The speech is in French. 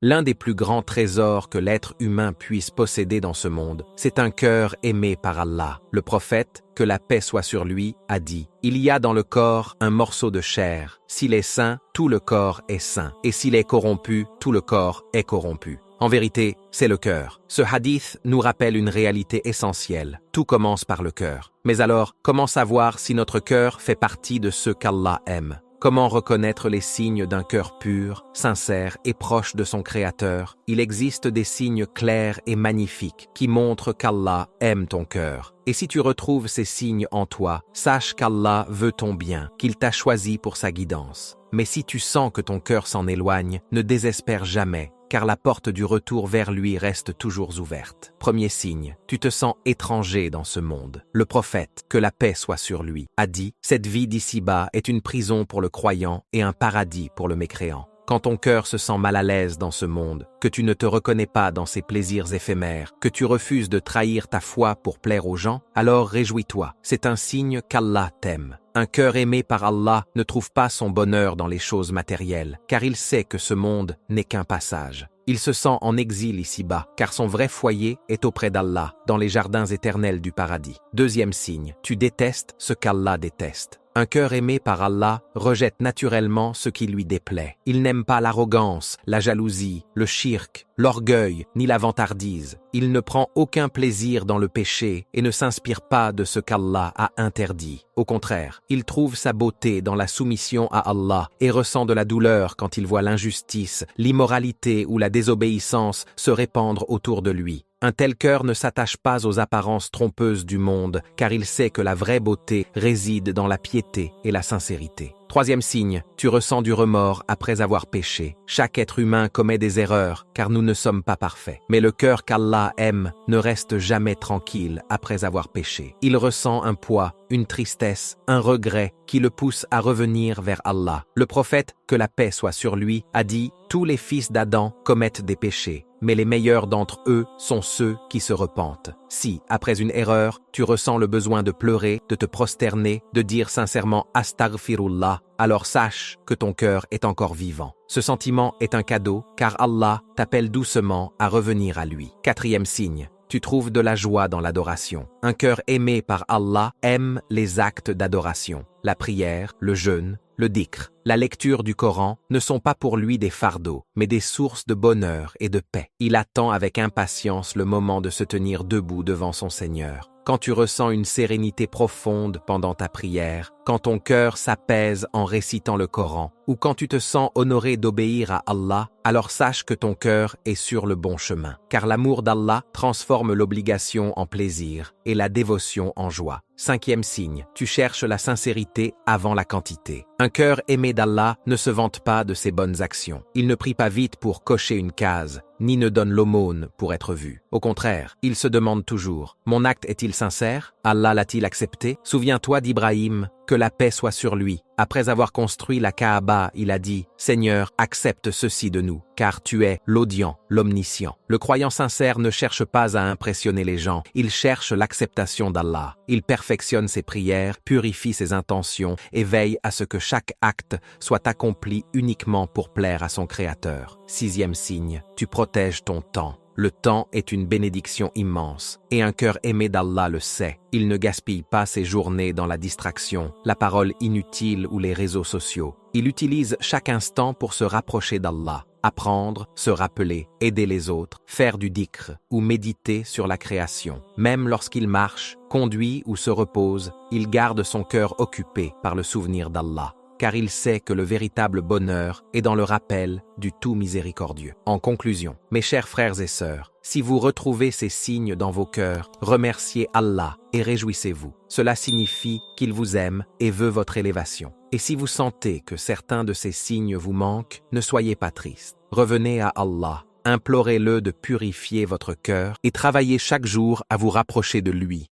L'un des plus grands trésors que l'être humain puisse posséder dans ce monde, c'est un cœur aimé par Allah. Le prophète, que la paix soit sur lui, a dit « Il y a dans le corps un morceau de chair. S'il est sain, tout le corps est sain. Et s'il est corrompu, tout le corps est corrompu. » En vérité, c'est le cœur. Ce hadith nous rappelle une réalité essentielle. Tout commence par le cœur. Mais alors, comment savoir si notre cœur fait partie de ceux qu'Allah aime ? Comment reconnaître les signes d'un cœur pur, sincère et proche de son Créateur? Il existe des signes clairs et magnifiques qui montrent qu'Allah aime ton cœur. Et si tu retrouves ces signes en toi, sache qu'Allah veut ton bien, qu'il t'a choisi pour sa guidance. Mais si tu sens que ton cœur s'en éloigne, ne désespère jamais, car la porte du retour vers lui reste toujours ouverte. Premier signe, tu te sens étranger dans ce monde. Le prophète, que la paix soit sur lui, a dit « Cette vie d'ici-bas est une prison pour le croyant et un paradis pour le mécréant. » Quand ton cœur se sent mal à l'aise dans ce monde, que tu ne te reconnais pas dans ses plaisirs éphémères, que tu refuses de trahir ta foi pour plaire aux gens, alors réjouis-toi, c'est un signe qu'Allah t'aime. Un cœur aimé par Allah ne trouve pas son bonheur dans les choses matérielles, car il sait que ce monde n'est qu'un passage. Il se sent en exil ici-bas, car son vrai foyer est auprès d'Allah, dans les jardins éternels du paradis. Deuxième signe, tu détestes ce qu'Allah déteste. Un cœur aimé par Allah rejette naturellement ce qui lui déplaît. Il n'aime pas l'arrogance, la jalousie, le shirk, l'orgueil, ni la vantardise. Il ne prend aucun plaisir dans le péché et ne s'inspire pas de ce qu'Allah a interdit. Au contraire, il trouve sa beauté dans la soumission à Allah et ressent de la douleur quand il voit l'injustice, l'immoralité ou la désobéissance se répandre autour de lui. Un tel cœur ne s'attache pas aux apparences trompeuses du monde, car il sait que la vraie beauté réside dans la piété et la sincérité. Troisième signe, tu ressens du remords après avoir péché. Chaque être humain commet des erreurs, car nous ne sommes pas parfaits. Mais le cœur qu'Allah aime ne reste jamais tranquille après avoir péché. Il ressent un poids, une tristesse, un regret qui le pousse à revenir vers Allah. Le prophète, que la paix soit sur lui, a dit « Tous les fils d'Adam commettent des péchés, mais les meilleurs d'entre eux sont ceux qui se repentent. » Si, après une erreur, tu ressens le besoin de pleurer, de te prosterner, de dire sincèrement « Astaghfirullah », alors sache que ton cœur est encore vivant. Ce sentiment est un cadeau, car Allah t'appelle doucement à revenir à lui. Quatrième signe, tu trouves de la joie dans l'adoration. Un cœur aimé par Allah aime les actes d'adoration. La prière, le jeûne, le dhikr, la lecture du Coran ne sont pas pour lui des fardeaux, mais des sources de bonheur et de paix. Il attend avec impatience le moment de se tenir debout devant son Seigneur. Quand tu ressens une sérénité profonde pendant ta prière, quand ton cœur s'apaise en récitant le Coran, ou quand tu te sens honoré d'obéir à Allah, alors sache que ton cœur est sur le bon chemin. Car l'amour d'Allah transforme l'obligation en plaisir et la dévotion en joie. Cinquième signe, tu cherches la sincérité avant la quantité. Un cœur aimé d'Allah ne se vante pas de ses bonnes actions. Il ne prie pas vite pour cocher une case, ni ne donne l'aumône pour être vu. Au contraire, il se demande toujours, mon acte est-il sincère? Allah l'a-t-il accepté? Souviens-toi d'Ibrahim, que la paix soit sur lui. Après avoir construit la Kaaba, il a dit « Seigneur, accepte ceci de nous, car tu es l'audient, l'omniscient. » Le croyant sincère ne cherche pas à impressionner les gens, il cherche l'acceptation d'Allah. Il perfectionne ses prières, purifie ses intentions et veille à ce que chaque acte soit accompli uniquement pour plaire à son Créateur. Sixième signe, tu protèges ton temps. Le temps est une bénédiction immense, et un cœur aimé d'Allah le sait. Il ne gaspille pas ses journées dans la distraction, la parole inutile ou les réseaux sociaux. Il utilise chaque instant pour se rapprocher d'Allah, apprendre, se rappeler, aider les autres, faire du dhikr ou méditer sur la création. Même lorsqu'il marche, conduit ou se repose, il garde son cœur occupé par le souvenir d'Allah, car il sait que le véritable bonheur est dans le rappel du tout miséricordieux. En conclusion, mes chers frères et sœurs, si vous retrouvez ces signes dans vos cœurs, remerciez Allah et réjouissez-vous. Cela signifie qu'il vous aime et veut votre élévation. Et si vous sentez que certains de ces signes vous manquent, ne soyez pas tristes. Revenez à Allah, implorez-le de purifier votre cœur et travaillez chaque jour à vous rapprocher de lui.